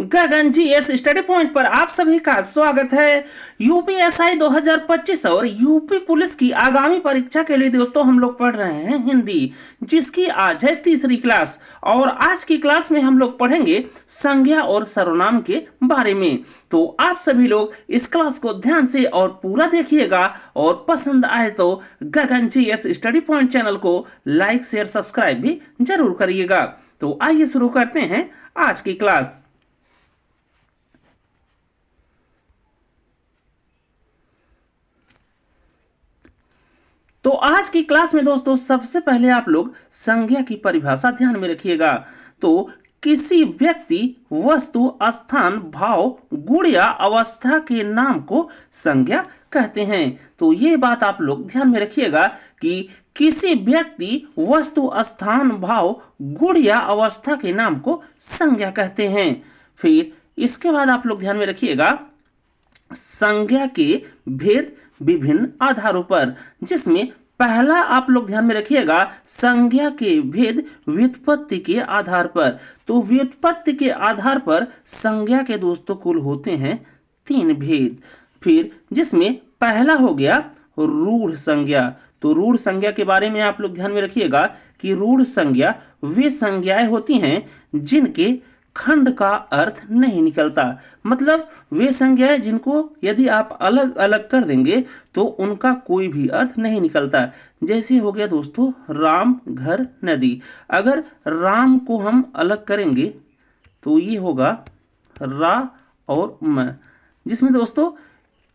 गगन GS study point पर आप सभी का स्वागत है। यूपीएसआई 2025 और यूपी पुलिस की आगामी परीक्षा के लिए दोस्तों हम लोग पढ़ रहे हैं हिंदी, जिसकी आज है तीसरी क्लास। और आज की क्लास में हम लोग पढ़ेंगे संज्ञा और सर्वनाम के बारे में। तो आप सभी लोग इस क्लास को ध्यान से और पूरा देखिएगा, और पसंद आए तो गगन जीएस स्टडी पॉइंट चैनल को लाइक शेयर सब्सक्राइब भी जरूर करिएगा। तो आइए शुरू करते हैं आज की क्लास। तो आज की क्लास में दोस्तों सबसे पहले आप लोग संज्ञा की परिभाषा ध्यान में रखिएगा। तो किसी व्यक्ति, वस्तु, स्थान, भाव, गुण या अवस्था के नाम को संज्ञा कहते हैं। तो ये बात आप लोग ध्यान में रखिएगा कि किसी व्यक्ति, वस्तु, स्थान, भाव, गुण या अवस्था के नाम को संज्ञा कहते हैं। फिर इसके बाद आप लोग ध्यान में रखिएगा संज्ञा के भेद विभिन्न आधारों पर, जिसमें पहला आप लोग ध्यान में रखिएगा संज्ञा के भेद व्युत्पत्ति के आधार पर। तो व्युत्पत्ति के आधार पर संज्ञा के दोस्तों कुल होते हैं 3 भेद। फिर जिसमें पहला हो गया रूढ़ संज्ञा। तो रूढ़ संज्ञा के बारे में आप लोग ध्यान में रखिएगा कि रूढ़ संज्ञा वे संज्ञाएं होती हैं जिनके खंड का अर्थ नहीं निकलता। मतलब वे संज्ञाएं जिनको यदि आप अलग अलग कर देंगे तो उनका कोई भी अर्थ नहीं निकलता। जैसे हो गया दोस्तों राम, घर, नदी। अगर राम को हम अलग करेंगे तो ये होगा रा और म, जिसमें दोस्तों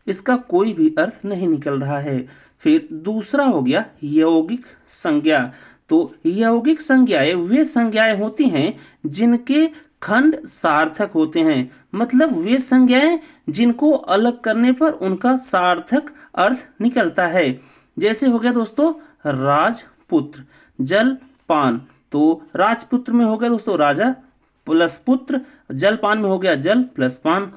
इसका कोई भी अर्थ नहीं निकल रहा है। फिर दूसरा हो गया यौगिक संज्ञा। तो यौगिक संज्ञाएं वे संज्ञाएं होती हैं जिनके खंड सार्थक होते हैं। मतलब वे संज्ञाएं जिनको अलग करने पर उनका सार्थक अर्थ निकलता है। जैसे हो गया दोस्तों राजपुत्र, जलपान। तो राजपुत्र में हो गया दोस्तों राजा प्लस पुत्र, जलपान में हो गया जल प्लस पान।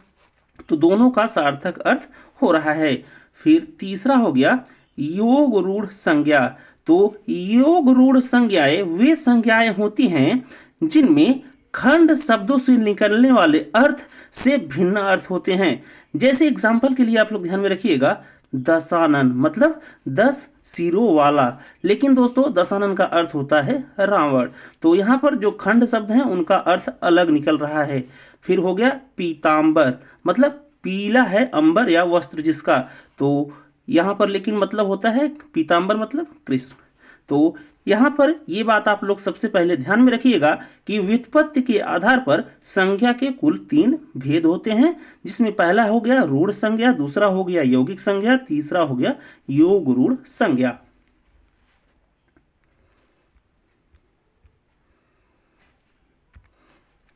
तो दोनों का सार्थक अर्थ हो रहा है। फिर तीसरा हो गया योग रूढ़ संज्ञा। तो योग रूढ़ संज्ञाएं वे संज्ञाएं होती हैं जिनमें खंड शब्दों से निकलने वाले अर्थ से भिन्न अर्थ होते हैं। जैसे एग्जाम्पल के लिए आप लोग ध्यान में रखिएगा दशानन, मतलब 10 सिरों वाला। लेकिन दोस्तों दशानन का अर्थ होता है रावण। तो यहाँ पर जो खंड शब्द हैं उनका अर्थ अलग निकल रहा है। फिर हो गया पीतांबर, मतलब पीला है अंबर या वस्त्र जिसका। तो यहाँ पर लेकिन मतलब होता है पीतांबर मतलब कृष्ण। तो यहाँ पर ये बात आप लोग सबसे पहले ध्यान में रखिएगा कि व्युत्पत्ति के आधार पर संज्ञा के कुल 3 भेद होते हैं, जिसमें पहला हो गया रूढ़ संज्ञा, दूसरा हो गया यौगिक संज्ञा, तीसरा हो गया योग रूढ़ संज्ञा।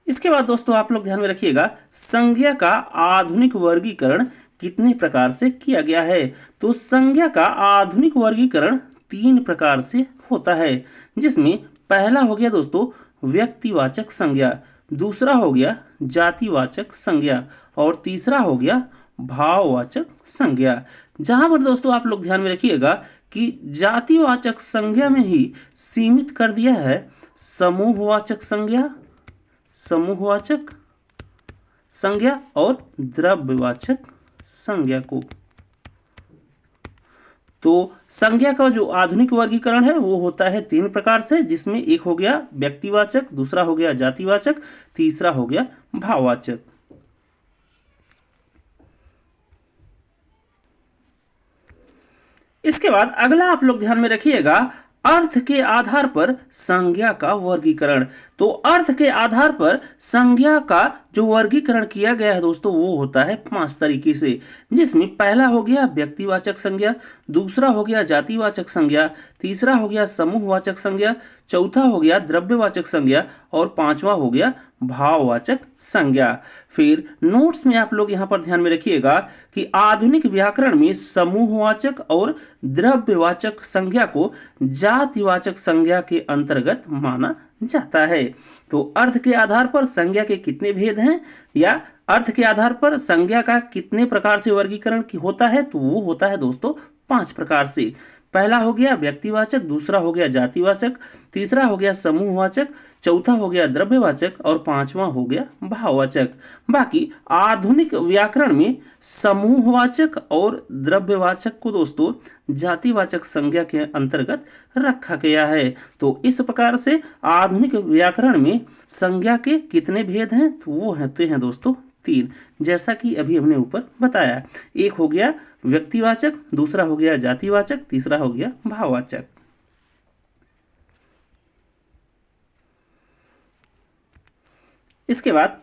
इसके बाद दोस्तों आप लोग ध्यान में रखिएगा संज्ञा का आधुनिक वर्गीकरण कितने प्रकार से किया गया है। तो संज्ञा का आधुनिक वर्गीकरण 3 प्रकार से होता है, जिसमें पहला हो गया दोस्तों व्यक्तिवाचक संज्ञा, दूसरा हो गया जातिवाचक संज्ञा और तीसरा हो गया भाववाचक संज्ञा। जहां पर दोस्तों आप लोग ध्यान में रखिएगा कि जातिवाचक संज्ञा में ही सीमित कर दिया है समूहवाचक संज्ञा, समूहवाचक संज्ञा और द्रव्यवाचक संज्ञा को। तो संज्ञा का जो आधुनिक वर्गीकरण है वो होता है 3 प्रकार से, जिसमें एक हो गया व्यक्तिवाचक, दूसरा हो गया जातिवाचक, तीसरा हो गया भाववाचक। इसके बाद अगला आप लोग ध्यान में रखिएगा अर्थ के आधार पर संज्ञा का वर्गीकरण। तो अर्थ के आधार पर संज्ञा का जो वर्गीकरण किया गया है दोस्तों वो होता है 5 तरीके से, जिसमें पहला हो गया व्यक्तिवाचक संज्ञा, दूसरा हो गया जातिवाचक संज्ञा, तीसरा हो गया समूहवाचक संज्ञा, चौथा हो गया द्रव्यवाचक संज्ञा और पांचवा हो गया भाववाचक संज्ञा। फिर नोट्स में आप लोग यहाँ पर ध्यान में रखिएगा कि आधुनिक व्याकरण में समूहवाचक और द्रव्यवाचक संज्ञा को जातिवाचक संज्ञा के अंतर्गत माना जाता है। तो अर्थ के आधार पर संज्ञा के कितने भेद हैं या अर्थ के आधार पर संज्ञा का कितने प्रकार से वर्गीकरण होता है, तो वो होता है दोस्तों 5 प्रकार से। पहला हो गया व्यक्तिवाचक, दूसरा हो गया जातिवाचक, तीसरा हो गया समूहवाचक, चौथा हो गया द्रव्यवाचक और पांचवा हो गया भाववाचक। बाकी आधुनिक व्याकरण में समूहवाचक और द्रव्यवाचक को दोस्तों जातिवाचक संज्ञा के अंतर्गत रखा गया है। तो इस प्रकार से आधुनिक व्याकरण में संज्ञा के कितने भेद हैं, तो वो होते हैं दोस्तों 3, जैसा कि अभी हमने ऊपर बताया। एक हो गया व्यक्तिवाचक, दूसरा हो गया जातिवाचक, तीसरा हो गया भाववाचक। इसके बाद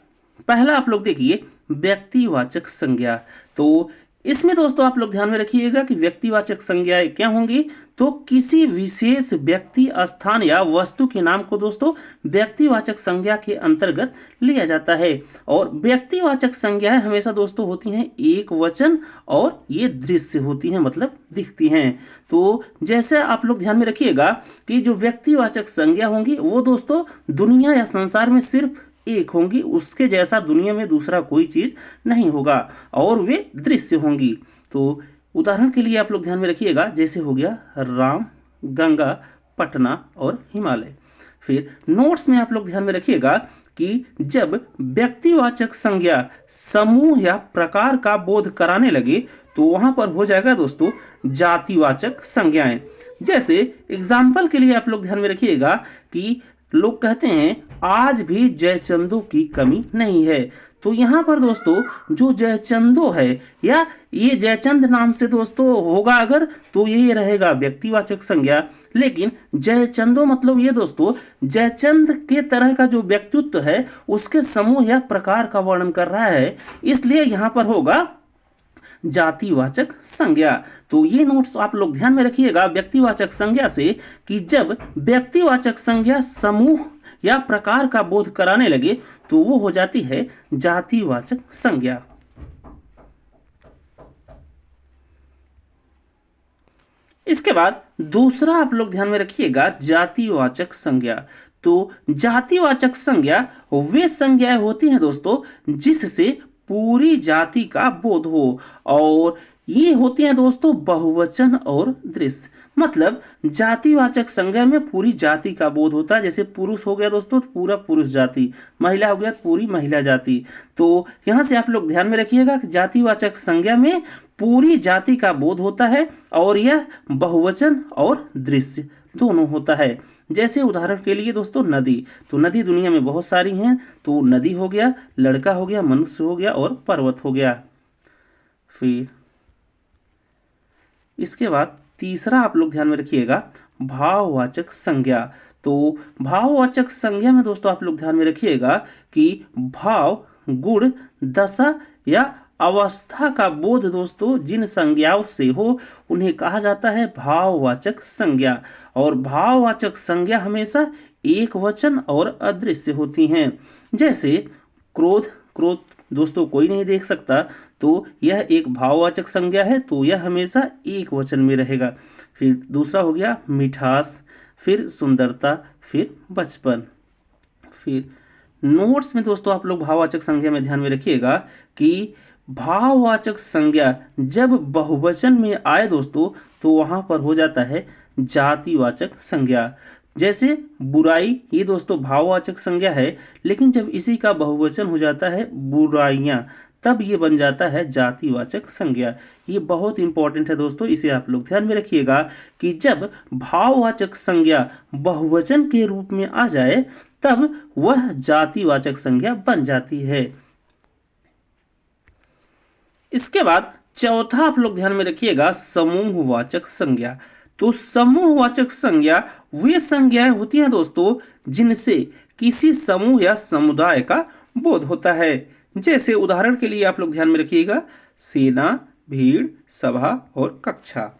पहला आप लोग देखिए व्यक्तिवाचक संज्ञा। तो इसमें दोस्तों आप लोग ध्यान में रखिएगा कि व्यक्तिवाचक संज्ञाएं क्या होंगी, तो किसी विशेष व्यक्ति, स्थान या वस्तु के नाम को दोस्तों व्यक्तिवाचक संज्ञा के अंतर्गत लिया जाता है। और व्यक्तिवाचक संज्ञाएं हमेशा दोस्तों होती हैं एक वचन और ये दृश्य होती हैं, मतलब दिखती हैं। तो जैसे आप लोग ध्यान में रखिएगा कि जो व्यक्तिवाचक संज्ञा होंगी वो दोस्तों दुनिया या संसार में सिर्फ एक होंगी, उसके जैसा दुनिया में दूसरा कोई चीज नहीं होगा, और वे दृश्य होंगी। तो उदाहरण के लिए आप लोग ध्यान में रखिएगा, जैसे हो गया राम, गंगा, पटना और हिमालय। फिर नोट्स में आप लोग ध्यान में रखिएगा कि जब व्यक्तिवाचक संज्ञा समूह या प्रकार का बोध कराने लगे तो वहां पर हो जाएगा दोस्तों जातिवाचक संज्ञाएं। जैसे एग्जाम्पल के लिए आप लोग ध्यान में रखिएगा कि लोग कहते हैं आज भी जयचंदो की कमी नहीं है। तो यहाँ पर दोस्तों जो जयचंदो है या ये जयचंद नाम से दोस्तों होगा अगर, तो ये रहेगा व्यक्तिवाचक संज्ञा। लेकिन जयचंदो मतलब ये दोस्तों जयचंद के तरह का जो व्यक्तित्व है उसके समूह या प्रकार का वर्णन कर रहा है, इसलिए यहाँ पर होगा जातिवाचक संज्ञा। तो ये नोट्स आप लोग ध्यान में रखिएगा व्यक्तिवाचक संज्ञा से कि जब व्यक्तिवाचक संज्ञा समूह या प्रकार का बोध कराने लगे तो वो हो जाती है जातिवाचक संज्ञा। इसके बाद दूसरा आप लोग ध्यान में रखिएगा जातिवाचक संज्ञा। तो जातिवाचक संज्ञा वे संज्ञाएं होती हैं दोस्तों जिससे पूरी जाति का बोध हो, और ये होती हैं दोस्तों बहुवचन और दृश्य। मतलब जातिवाचक संज्ञा में पूरी जाति का बोध होता है, जैसे पुरुष हो गया दोस्तों तो पूरा पुरुष जाति, महिला हो गया तो पूरी महिला जाति। तो यहां से आप लोग ध्यान में रखिएगा कि जातिवाचक संज्ञा में पूरी जाति का बोध होता है और यह बहुवचन और दृश्य दोनों होता है। जैसे उदाहरण के लिए दोस्तों नदी, तो नदी दुनिया में बहुत सारी हैं, तो नदी हो गया, लड़का हो गया, मनुष्य हो गया और पर्वत हो गया। फिर इसके बाद तीसरा आप लोग ध्यान में रखिएगा भाववाचक संज्ञा। तो भाववाचक संज्ञा में दोस्तों आप लोग ध्यान में रखिएगा कि भाव, गुण, दशा या अवस्था का बोध दोस्तों जिन संज्ञाओं से हो उन्हें कहा जाता है भाववाचक संज्ञा। और भाववाचक संज्ञा हमेशा एक वचन और अदृश्य होती हैं। जैसे क्रोध, क्रोध दोस्तों कोई नहीं देख सकता, तो यह एक भाववाचक संज्ञा है, तो यह हमेशा एक वचन में रहेगा। फिर दूसरा हो गया मिठास, फिर सुंदरता, फिर बचपन। फिर नोट्स में दोस्तों आप लोग भाववाचक संज्ञा में ध्यान में रखिएगा कि भाववाचक संज्ञा जब बहुवचन में आए दोस्तों तो वहां पर हो जाता है जातिवाचक संज्ञा। जैसे बुराई, ये दोस्तों भाववाचक संज्ञा है, लेकिन जब इसी का बहुवचन हो जाता है बुराइयां, तब ये बन जाता है जातिवाचक संज्ञा। ये बहुत इंपॉर्टेंट है दोस्तों, इसे आप लोग ध्यान में रखिएगा कि जब भाववाचक संज्ञा बहुवचन के रूप में आ जाए तब वह जातिवाचक संज्ञा बन जाती है। इसके बाद चौथा आप लोग ध्यान में रखिएगा समूहवाचक संज्ञा। तो समूहवाचक संज्ञा वे संज्ञाएं होती हैं दोस्तों जिनसे किसी समूह या समुदाय का बोध होता है। जैसे उदाहरण के लिए आप लोग ध्यान में रखिएगा सेना, भीड़, सभा और कक्षा।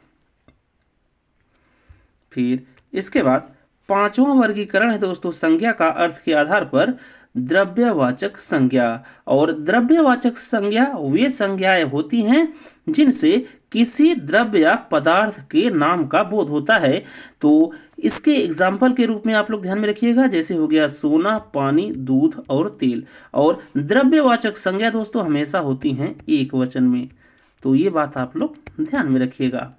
फिर इसके बाद पांचवा वर्गीकरण है दोस्तों संज्ञा का अर्थ के आधार पर द्रव्यवाचक संज्ञा। और द्रव्यवाचक संज्ञा वे संज्ञाएं होती हैं जिनसे किसी द्रव्य या पदार्थ के नाम का बोध होता है। तो इसके एग्जाम्पल के रूप में आप लोग ध्यान में रखिएगा, जैसे हो गया सोना, पानी, दूध और तेल। और द्रव्यवाचक संज्ञा दोस्तों हमेशा होती हैं एक वचन में, तो ये बात आप लोग ध्यान में रखिएगा।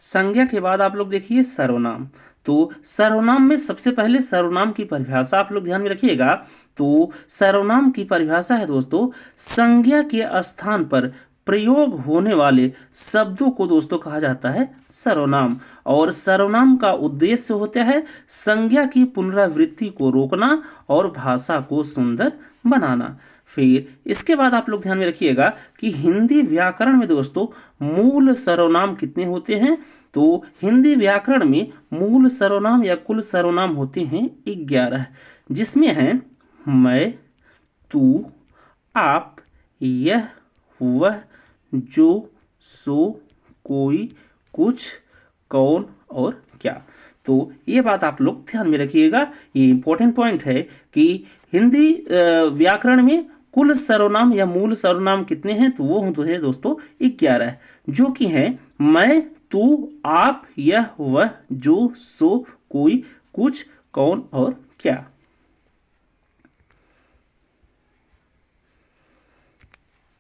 संज्ञा के बाद आप लोग देखिए सर्वनाम। तो सर्वनाम में सबसे पहले सर्वनाम की परिभाषा आप लोग ध्यान में रखिएगा। तो सर्वनाम की परिभाषा है दोस्तों, संज्ञा के स्थान पर प्रयोग होने वाले शब्दों को दोस्तों कहा जाता है सर्वनाम। और सर्वनाम का उद्देश्य होता है संज्ञा की पुनरावृत्ति को रोकना और भाषा को सुंदर बनाना। फिर इसके बाद आप लोग ध्यान में रखिएगा कि हिंदी व्याकरण में दोस्तों मूल सर्वनाम कितने होते हैं। तो हिंदी व्याकरण में मूल सर्वनाम या कुल सर्वनाम होते हैं 11, जिसमें हैं मैं, तू, आप, यह, वह, जो, सो, कोई, कुछ, कौन और क्या। तो ये बात आप लोग ध्यान में रखिएगा, ये इंपॉर्टेंट पॉइंट है कि हिंदी व्याकरण में कुल सर्वनाम या मूल सर्वनाम कितने हैं। तो वो होते हैं दोस्तों 11, जो कि हैं मैं, तू, आप, यह, वह, जो, सो, कोई, कुछ, कौन और क्या।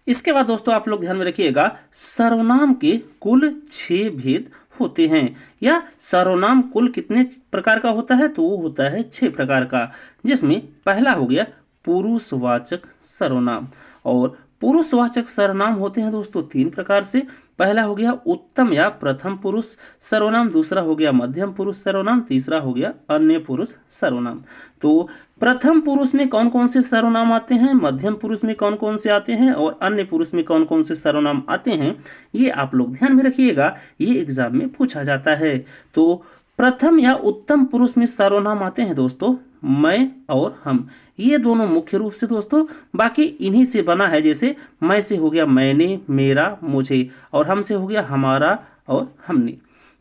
इसके बाद दोस्तों आप लोग ध्यान में रखिएगा सर्वनाम के कुल 6 भेद होते हैं, या सर्वनाम कुल कितने प्रकार का होता है। तो वो होता है 6 प्रकार का, जिसमें पहला हो गया पुरुषवाचक सर्वनाम। और पुरुषवाचक सर्वनाम होते हैं दोस्तों 3 प्रकार से। पहला हो गया उत्तम या प्रथम पुरुष सर्वनाम, दूसरा हो गया मध्यम पुरुष सर्वनाम, तीसरा हो गया अन्य पुरुष सर्वनाम। तो प्रथम पुरुष में कौन कौन से सर्वनाम आते हैं, मध्यम पुरुष में कौन कौन से आते हैं और अन्य पुरुष में कौन कौन से सर्वनाम आते हैं, ये आप लोग ध्यान में रखिएगा, ये एग्जाम में पूछा जाता है। तो प्रथम या उत्तम पुरुष में सर्वनाम आते हैं दोस्तों मैं और हम, ये दोनों मुख्य रूप से दोस्तों, बाकी इन्हीं से बना है। जैसे मैं से हो गया मैंने, मेरा, मुझे, और हम से हो गया हमारा और हमने।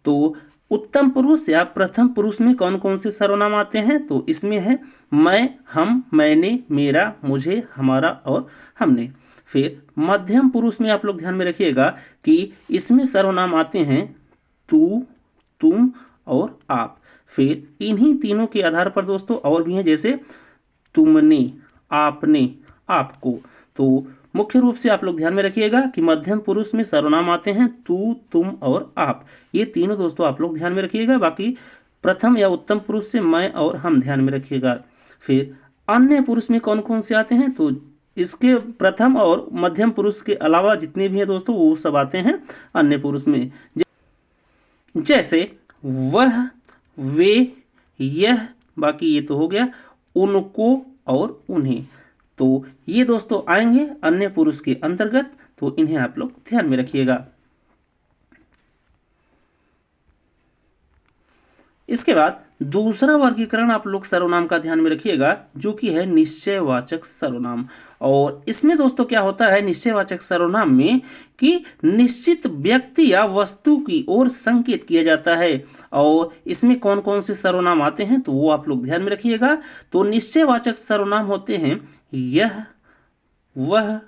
तो उत्तम पुरुष या प्रथम पुरुष में कौन कौन से सर्वनाम आते हैं। तो इसमें है मैं, हम, मैंने, मेरा, मुझे, हमारा और हमने। फिर मध्यम पुरुष में आप लोग ध्यान में रखिएगा कि इसमें सर्वनाम आते हैं तू, तुम और आप। फिर इन्हीं तीनों के आधार पर दोस्तों और भी हैं, जैसे तुमने, आपने, आपको। तो मुख्य रूप से आप लोग ध्यान में रखिएगा कि मध्यम पुरुष में सर्वनाम आते हैं तू, तुम और आप, ये तीनों दोस्तों आप लोग ध्यान में रखिएगा। बाकी प्रथम या उत्तम पुरुष से मैं और हम ध्यान में रखिएगा। फिर अन्य पुरुष में कौन कौन से आते हैं। तो इसके प्रथम और मध्यम पुरुष के अलावा जितने भी हैं दोस्तों वो सब आते हैं अन्य पुरुष में, जैसे वह, वे, यह, बाकी ये तो हो गया, उनको और उन्हें। तो ये दोस्तों आएंगे अन्य पुरुष के अंतर्गत, तो इन्हें आप लोग ध्यान में रखिएगा। इसके बाद दूसरा वर्गीकरण आप लोग सर्वनाम का ध्यान में रखिएगा, जो कि है निश्चयवाचक सर्वनाम। और इसमें दोस्तों क्या होता है निश्चयवाचक सर्वनाम में कि निश्चित व्यक्ति या वस्तु की ओर संकेत किया जाता है। और इसमें कौन कौन से सर्वनाम आते हैं तो वो आप लोग ध्यान में रखिएगा। तो निश्चयवाचक सर्वनाम होते हैं यह, वह,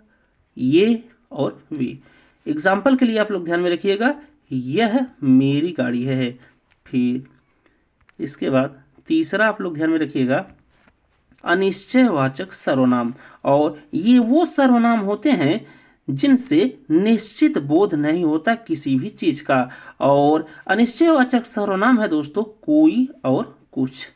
ये और वे। एग्जाम्पल के लिए आप लोग ध्यान में रखिएगा यह मेरी गाड़ी है। फिर इसके बाद तीसरा आप लोग ध्यान में रखिएगा अनिश्चयवाचक सर्वनाम। और ये वो सर्वनाम होते हैं जिनसे निश्चित बोध नहीं होता किसी भी चीज का। और अनिश्चयवाचक सर्वनाम है दोस्तों कोई और कुछ।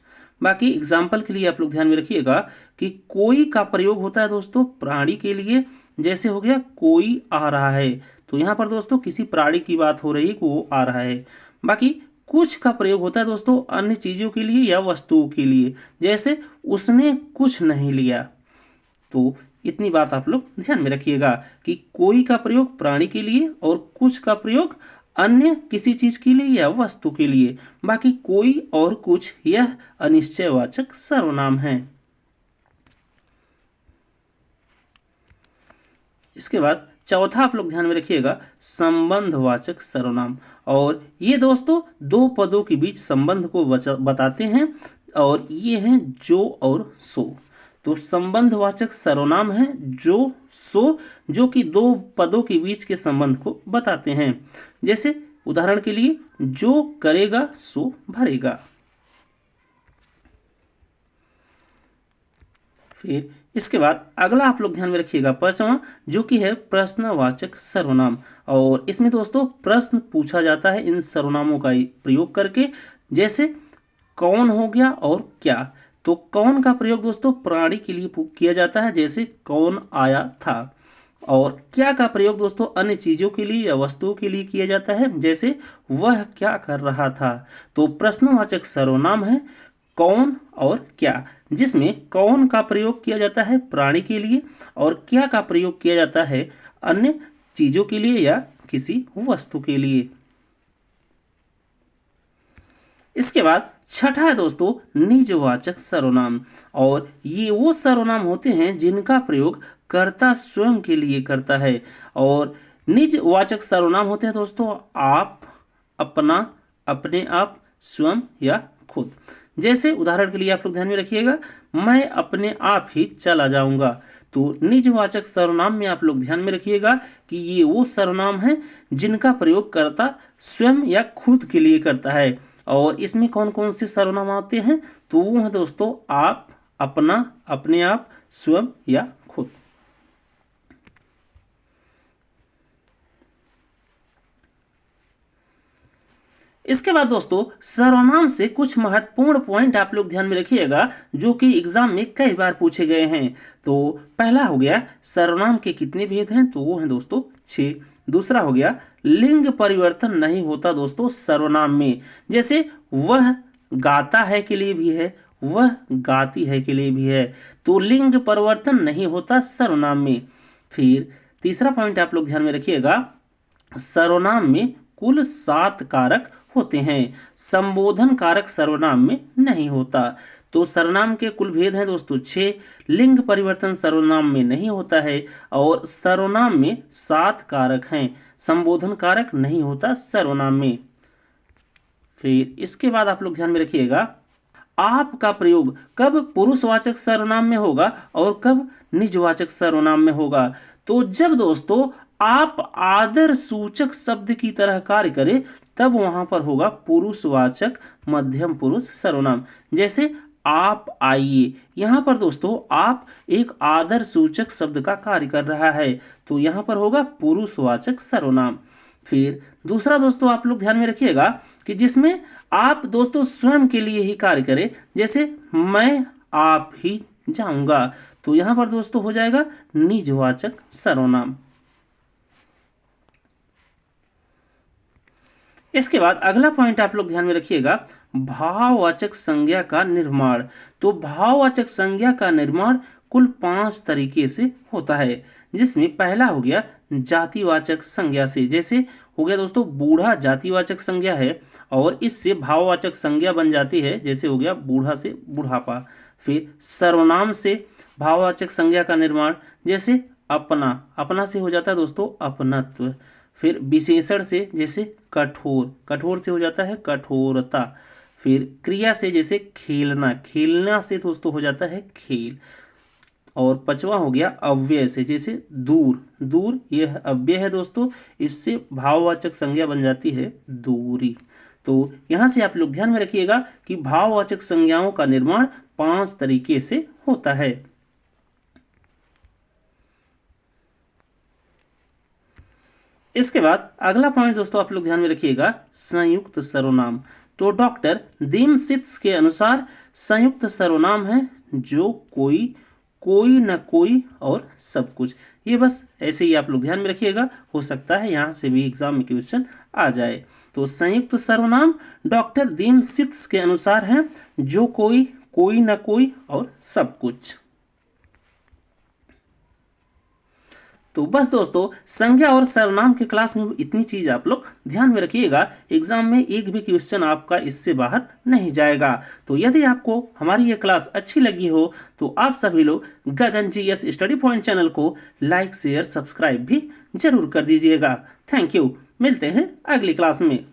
बाकी एग्जाम्पल के लिए आप लोग ध्यान में रखिएगा कि कोई का प्रयोग होता है दोस्तों प्राणी के लिए, जैसे हो गया कोई आ रहा है, तो यहाँ पर दोस्तों किसी प्राणी की बात हो रही है कि वो आ रहा है। बाकी कुछ का प्रयोग होता है दोस्तों अन्य चीजों के लिए या वस्तुओं के लिए, जैसे उसने कुछ नहीं लिया। तो इतनी बात आप लोग ध्यान में रखिएगा कि कोई का प्रयोग प्राणी के लिए और कुछ का प्रयोग अन्य किसी चीज के लिए या वस्तु के लिए। बाकी कोई और कुछ यह अनिश्चयवाचक सर्वनाम है। इसके बाद चौथा आप लोग ध्यान में रखिएगा संबंधवाचक सर्वनाम। और ये दोस्तों दो पदों के बीच संबंध को बताते हैं, और ये हैं जो और सो। तो संबंधवाचक सर्वनाम है जो, सो, जो कि दो पदों के बीच के संबंध को बताते हैं। जैसे उदाहरण के लिए जो करेगा सो भरेगा। फिर इसके बाद अगला आप लोग ध्यान में रखिएगा 5वां, जो कि है प्रश्नवाचक सर्वनाम। और इसमें दोस्तों प्रश्न पूछा जाता है इन सर्वनामों का प्रयोग करके, जैसे कौन हो गया और क्या। तो कौन का प्रयोग दोस्तों प्राणी के लिए किया जाता है, जैसे कौन आया था। और क्या का प्रयोग दोस्तों अन्य चीजों के लिए या वस्तुओं के लिए किया जाता है, जैसे वह क्या कर रहा था। तो प्रश्नवाचक सर्वनाम है कौन और क्या, जिसमें कौन का प्रयोग किया जाता है प्राणी के लिए और क्या का प्रयोग किया जाता है अन्य चीजों के लिए या किसी वस्तु के लिए। इसके बाद छठा है दोस्तों निजवाचक सर्वनाम। और ये वो सर्वनाम होते हैं जिनका प्रयोग कर्ता स्वयं के लिए करता है। और निजवाचक सर्वनाम होते हैं दोस्तों आप, अपना, अपने आप, स्वयं या खुद। जैसे उदाहरण के लिए आप लोग ध्यान में रखिएगा, मैं अपने आप ही चला जाऊंगा। तो निजवाचक सर्वनाम में आप लोग ध्यान में रखिएगा कि ये वो सर्वनाम है जिनका प्रयोग कर्ता स्वयं या खुद के लिए करता है। और इसमें कौन कौन से सर्वनाम आते हैं, तो वो है दोस्तों आप, अपना, अपने आप, स्वयं या खुद। इसके बाद दोस्तों सर्वनाम से कुछ महत्वपूर्ण पॉइंट आप लोग ध्यान में रखिएगा, जो कि एग्जाम में कई बार पूछे गए हैं। तो पहला हो गया सर्वनाम के कितने भेद हैं, तो वो हैं दोस्तों 6। दूसरा हो गया लिंग परिवर्तन नहीं होता दोस्तों सर्वनाम में, जैसे वह गाता है के लिए भी है, वह गाती है के लिए भी है। तो लिंग परिवर्तन नहीं होता सर्वनाम में। फिर तीसरा पॉइंट आप लोग ध्यान में रखिएगा, सर्वनाम में कुल 7 कारक होते हैं, संबोधन कारक सर्वनाम में नहीं होता। तो सर्वनाम के कुल भेद हैं दोस्तों 6। लिंग परिवर्तन सर्वनाम में नहीं होता है और सर्वनाम में 7 कारक हैं, संबोधन कारक नहीं होता सर्वनाम में। फिर इसके बाद आप लोग ध्यान में रखिएगा, आप का प्रयोग कब पुरुषवाचक सर्वनाम में होगा और कब निजवाचक सर्वनाम में होगा। तो जब दोस्तों आप आदर सूचक शब्द की तरह कार्य करे, तब वहां पर होगा पुरुषवाचक मध्यम पुरुष सर्वनाम। जैसे आप आइए, यहां पर दोस्तों आप एक आदर सूचक शब्द का कार्य कर रहा है, तो यहां पर होगा पुरुषवाचक सर्वनाम। फिर दूसरा दोस्तों आप लोग ध्यान में रखिएगा कि जिसमें आप दोस्तों स्वयं के लिए ही कार्य करें, जैसे मैं आप ही जाऊंगा, तो यहां पर दोस्तों हो जाएगा निजवाचक सर्वनाम। इसके बाद अगला पॉइंट आप लोग ध्यान में रखिएगा, भाववाचक संज्ञा का निर्माण। तो भाववाचक संज्ञा का निर्माण कुल 5 तरीके से होता है, जिसमें पहला हो गया जातिवाचक संज्ञा से। जैसे हो गया दोस्तों बूढ़ा जातिवाचक संज्ञा है और इससे भाववाचक संज्ञा बन जाती है, जैसे हो गया बूढ़ा से बुढ़ापा। फिर सर्वनाम से भाववाचक संज्ञा का निर्माण, जैसे अपना, अपना से हो जाता है दोस्तों अपनत्व। फिर विशेषण से, जैसे कठोर, कठोर से हो जाता है कठोरता। फिर क्रिया से, जैसे खेलना, खेलना से दोस्तों हो जाता है खेल। और 5वां हो गया अव्यय से, जैसे दूर, दूर यह अव्यय है दोस्तों, इससे भाववाचक संज्ञा बन जाती है दूरी। तो यहां से आप लोग ध्यान में रखिएगा कि भाववाचक संज्ञाओं का निर्माण 5 तरीके से होता है। इसके बाद अगला पॉइंट दोस्तों आप लोग ध्यान में रखिएगा, संयुक्त सर्वनाम। तो डॉक्टर दीमसित्स के अनुसार संयुक्त सर्वनाम है जो कोई, कोई न कोई और सब कुछ। ये बस ऐसे ही आप लोग ध्यान में रखिएगा, हो सकता है यहां से भी एग्जाम में क्वेश्चन आ जाए। तो संयुक्त सर्वनाम डॉक्टर दीमसित्स के अनुसार है जो कोई, कोई न कोई और सब कुछ। तो बस दोस्तों संज्ञा और सर्वनाम के क्लास में इतनी चीज आप लोग ध्यान में रखिएगा, एग्जाम में एक भी क्वेश्चन आपका इससे बाहर नहीं जाएगा। तो यदि आपको हमारी ये क्लास अच्छी लगी हो तो आप सभी लोग गगन जीएस स्टडी पॉइंट चैनल को लाइक, शेयर, सब्सक्राइब भी जरूर कर दीजिएगा। थैंक यू, मिलते हैं अगली क्लास में।